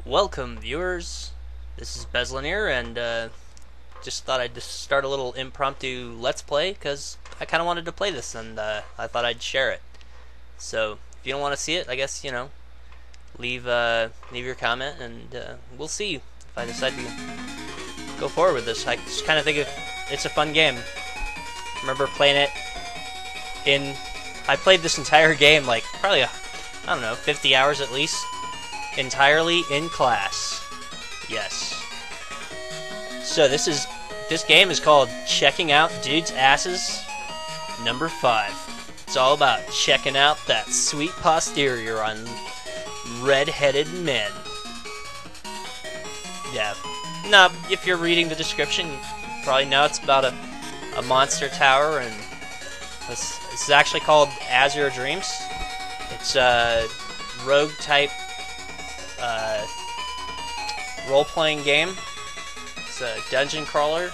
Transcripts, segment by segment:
Welcome, viewers. This is Bezlanier, and just thought I'd just start a little impromptu Let's Play because I kind of wanted to play this, and I thought I'd share it. So if you don't want to see it, I guess leave your comment, and we'll see if I decide to go forward with this. I just kind of think it's a fun game. I remember playing it I played this entire game like probably I don't know, 50 hours at least. Entirely in class. Yes. So this game is called Checking Out Dudes' Asses number 5. It's all about checking out that sweet posterior on red-headed men. Yeah. Now, if you're reading the description, you probably know it's about a monster tower, and this is actually called Azure Dreams. It's a rogue-type role-playing game. It's a dungeon crawler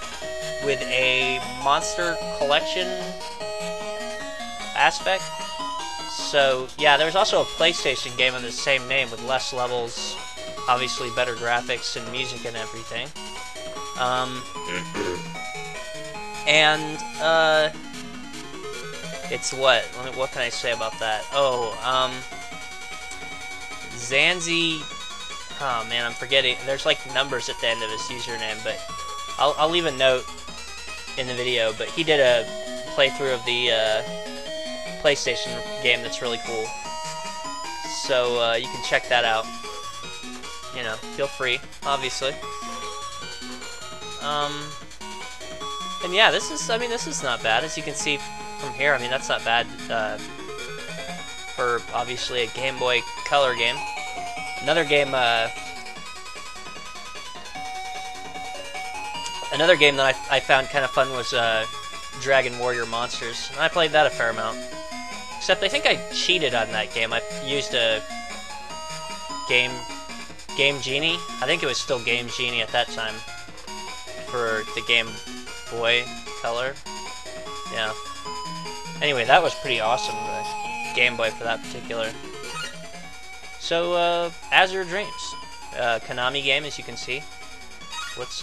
with a monster collection aspect. So yeah, there's also a PlayStation game of the same name with less levels, obviously better graphics and music and everything. It's what can I say about that? Zanzi. Oh man, I'm forgetting. There's like numbers at the end of his username, but I'll leave a note in the video. But he did a playthrough of the PlayStation game that's really cool. So you can check that out. Feel free, obviously. And yeah, this is not bad, as you can see from here. I mean, that's not bad for obviously a Game Boy Color game. Another game that I found kind of fun was Dragon Warrior Monsters. I played that a fair amount. Except I think I cheated on that game. I used a Game Genie. I think it was still Game Genie at that time for the Game Boy Color. Yeah. Anyway, that was pretty awesome. The Game Boy for that particular. So, Azure Dreams, Konami game, as you can see. Let's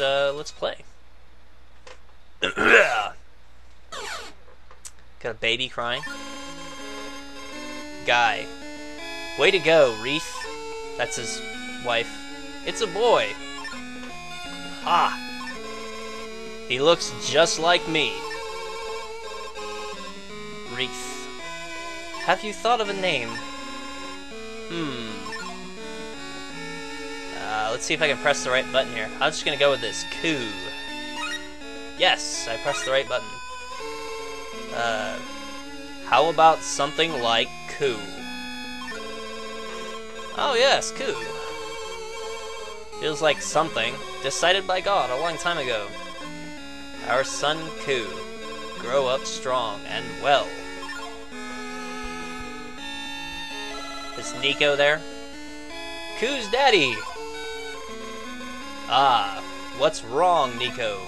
play. Got a baby crying. Guy, way to go, Wreath. That's his wife. It's a boy. Ah, he looks just like me. Wreath, have you thought of a name? Let's see if I can press the right button here. I'm just gonna go with this. Coo. Yes, I pressed the right button. How about something like Coo? Oh yes, Coo. Feels like something decided by God a long time ago. Our son Coo. Grow up strong and well. Is Nico there? Coo's daddy! Ah, what's wrong, Nico?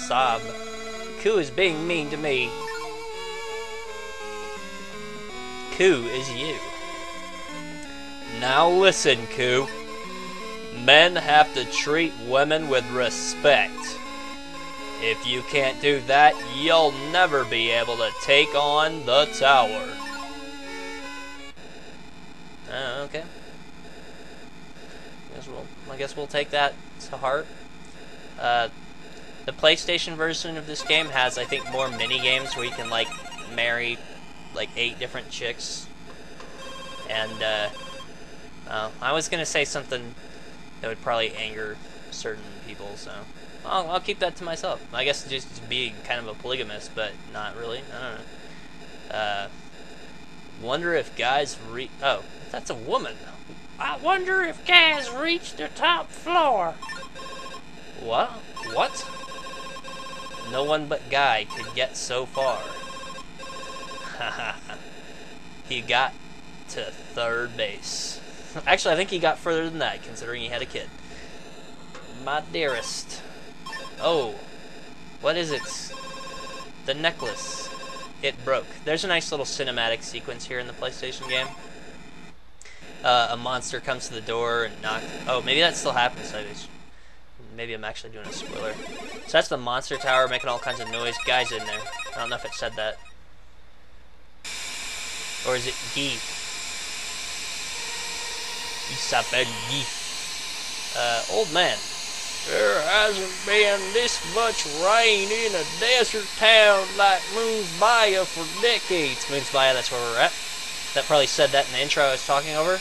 Sob. Coo is being mean to me. Coo is you. Now listen, Coo. Men have to treat women with respect. If you can't do that, you'll never be able to take on the tower. Okay. I guess we'll take that to heart. The PlayStation version of this game has, I think, more mini games where you can like marry like 8 different chicks. And I was gonna say something that would probably anger certain people, so I'll keep that to myself. I guess just being kind of a polygamist, but not really. I don't know. Wonder if guys oh, that's a woman. I wonder if guys reach the top floor. What? What? No one but Guy could get so far. He got to 3rd base. Actually, I think he got further than that, considering he had a kid. My dearest. Oh. What is it? The necklace. It broke. There's a nice little cinematic sequence here in the PlayStation game. a monster comes to the door and knocks. Oh, maybe that still happens. Maybe I'm actually doing a spoiler. So that's the monster tower making all kinds of noise. Guy's in there. I don't know if it said that. Or is it Guy? Isabel Guy. Old man. There hasn't been this much rain in a desert town like Moonsbaya for decades. Moonsbaya, that's where we're at. That probably said that in the intro I was talking over.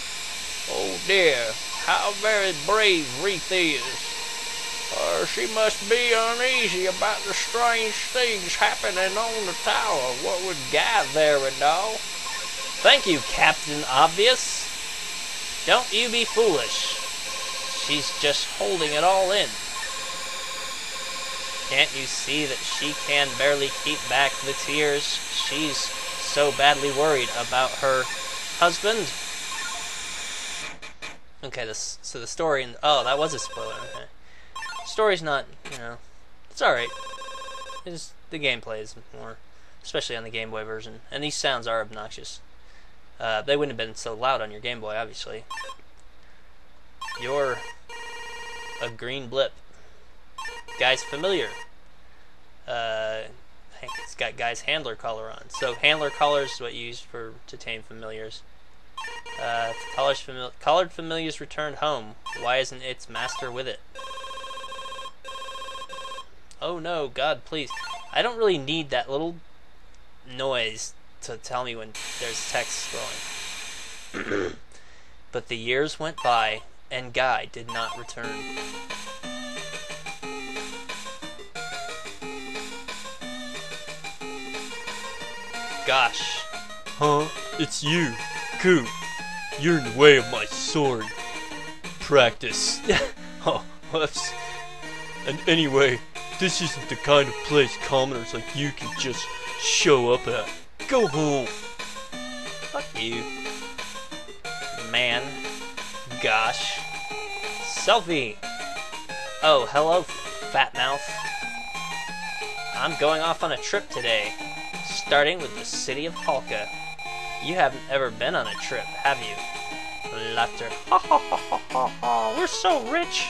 Oh dear, how very brave Wreath is. She must be uneasy about the strange things happening on the tower. What would guide there and all? Thank you, Captain Obvious. Don't you be foolish. She's just holding it all in. Can't you see that she can barely keep back the tears? She's so badly worried about her husband. Okay, so the story... Oh, that was a spoiler. Okay. Story's not, it's alright. The gameplay is more, especially on the Game Boy version. And these sounds are obnoxious. They wouldn't have been so loud on your Game Boy, obviously. You're a green blip. Guy's familiar. It's got Guy's handler collar on. So handler collar is what you use to tame familiars. Collared familiars returned home. Why isn't its master with it? Oh no, God, please. I don't really need that little noise to tell me when there's text scrolling. But the years went by, and Guy did not return. Gosh. Huh? It's you. Coop. You're in the way of my sword. Practice. Oh, whoops. And anyway, this isn't the kind of place commoners like you can just show up at. Go home. Fuck you. Man. Gosh. Selfie. Oh, hello, fat mouth. I'm going off on a trip today, starting with the city of Halka. You haven't ever been on a trip, have you? Laughter. Ha ha ha ha ha ha. We're so rich.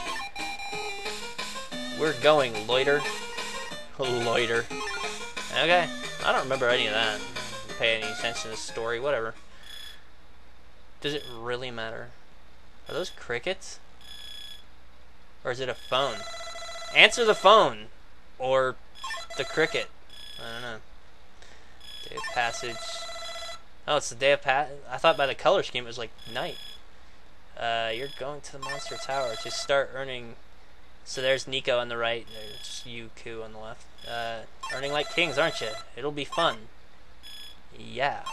We're going, loiter. Loiter. Okay. I don't remember any of that. Didn't pay any attention to the story. Whatever. Does it really matter? Are those crickets? Or is it a phone? Answer the phone! Or the cricket. I don't know. Day of passage. Oh, it's the day of passage. I thought by the color scheme it was like night. You're going to the monster tower to start earning. So there's Nico on the right. There's you, Ku, on the left. Earning like kings, aren't you? It'll be fun. Yeah.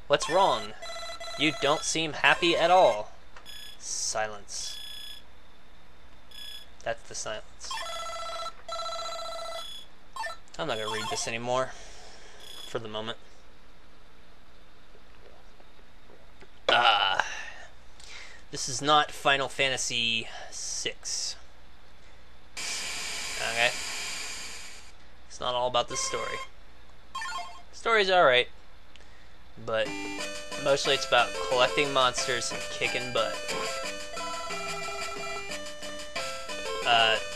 What's wrong? You don't seem happy at all. Silence. That's the silence. I'm not gonna read this anymore. For the moment. This is not Final Fantasy VI. Okay. It's not all about the story. Story's alright. But mostly it's about collecting monsters and kicking butt.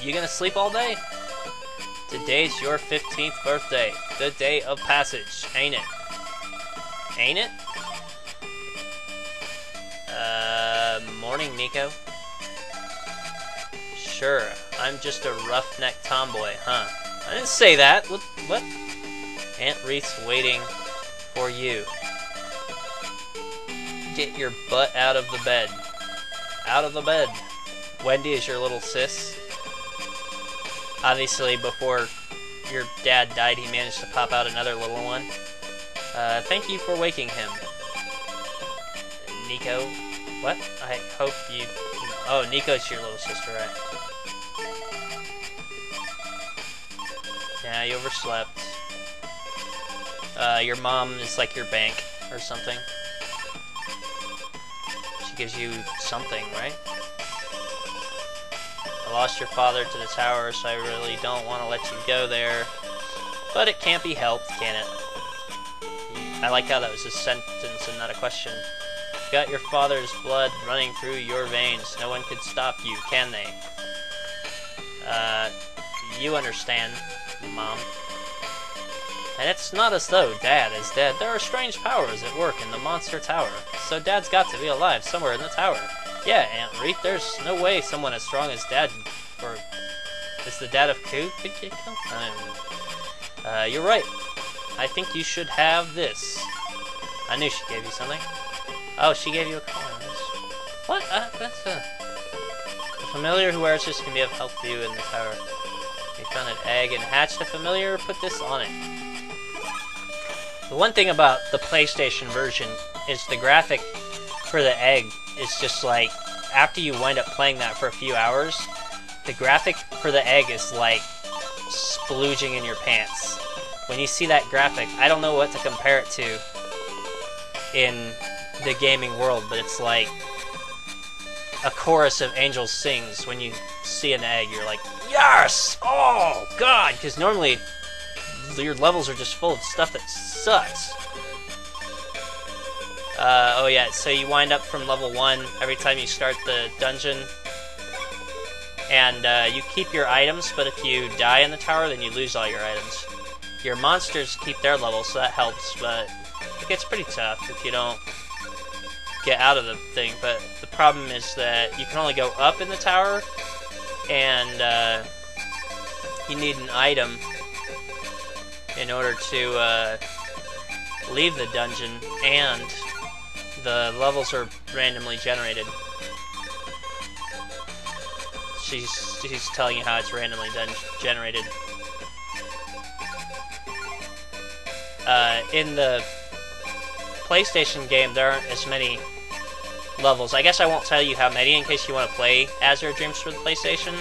You gonna sleep all day? Today's your 15th birthday. The day of passage, ain't it? Ain't it? Morning, Nico. Sure, I'm just a roughneck tomboy, huh? I didn't say that. What? Aunt Wreath's waiting for you. Get your butt out of the bed. Out of the bed. Wendy is your little sis. Obviously, before your dad died, he managed to pop out another little one. Thank you for waking him. Nico. What? I hope you... Oh, Nico's your little sister, right? Yeah, you overslept. Your mom is like your bank or something. She gives you something, right? I lost your father to the tower, so I really don't want to let you go there. But it can't be helped, can it? I like how that was a sentence and not a question. got your father's blood running through your veins. No one could stop you, can they? You understand, Mom. And it's not as though Dad is dead. There are strange powers at work in the monster tower. So Dad's got to be alive somewhere in the tower. Yeah, Aunt Reed, there's no way someone as strong as Dad, or is the dad of Koo, could kill him. You're right. I think you should have this. I knew she gave you something. Oh, she gave you a collar. What? That's a familiar who wears this can be of help to you in the tower. You found an egg and hatched a familiar, put this on it. The one thing about the PlayStation version is the graphic for the egg is just like, after you wind up playing that for a few hours, the graphic for the egg is like splooging in your pants. When you see that graphic, I don't know what to compare it to in the gaming world, but it's like a chorus of angels sings. When you see an egg, you're like, yes! Oh, God! Because normally, your levels are just full of stuff that sucks. Oh yeah, so you wind up from level 1 every time you start the dungeon. And you keep your items, but if you die in the tower, then you lose all your items. Your monsters keep their levels, so that helps, but it gets pretty tough if you don't get out of the thing. But the problem is that you can only go up in the tower, and you need an item in order to leave the dungeon, and the levels are randomly generated. She's telling you how it's randomly generated. In the PlayStation game, there aren't as many levels. I guess I won't tell you how many in case you want to play Azure Dreams for the PlayStation.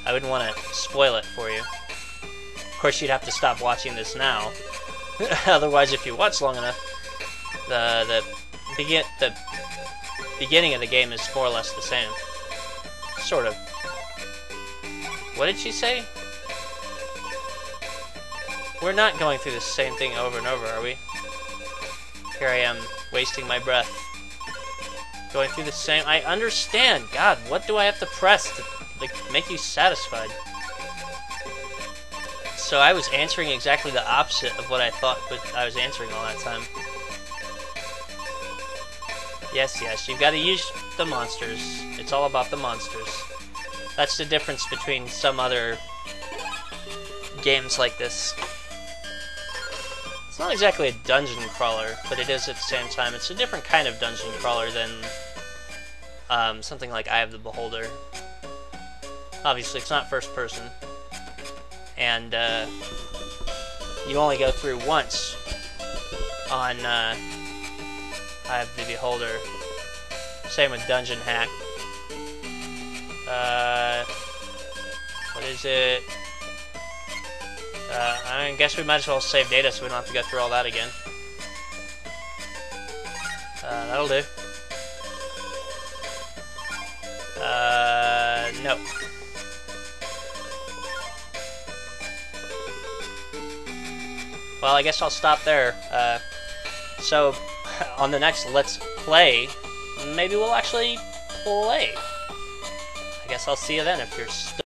I wouldn't want to spoil it for you. Of course, you'd have to stop watching this now. Otherwise, if you watch long enough, the beginning of the game is more or less the same. Sort of. What did she say? We're not going through the same thing over and over, are we? Here I am, wasting my breath. Going through the same... I understand! God, what do I have to press to make you satisfied? So I was answering exactly the opposite of what I thought I was answering all that time. Yes, you've got to use the monsters. It's all about the monsters. That's the difference between some other games like this. It's not exactly a dungeon crawler, but it is at the same time. It's a different kind of dungeon crawler than something like Eye of the Beholder. Obviously, it's not first person. And you only go through once on Eye of the Beholder. Same with Dungeon Hack. What is it? I guess we might as well save data so we don't have to go through all that again. That'll do. No. Well, I guess I'll stop there. So, on the next Let's Play, maybe we'll actually play. I guess I'll see you then if you're still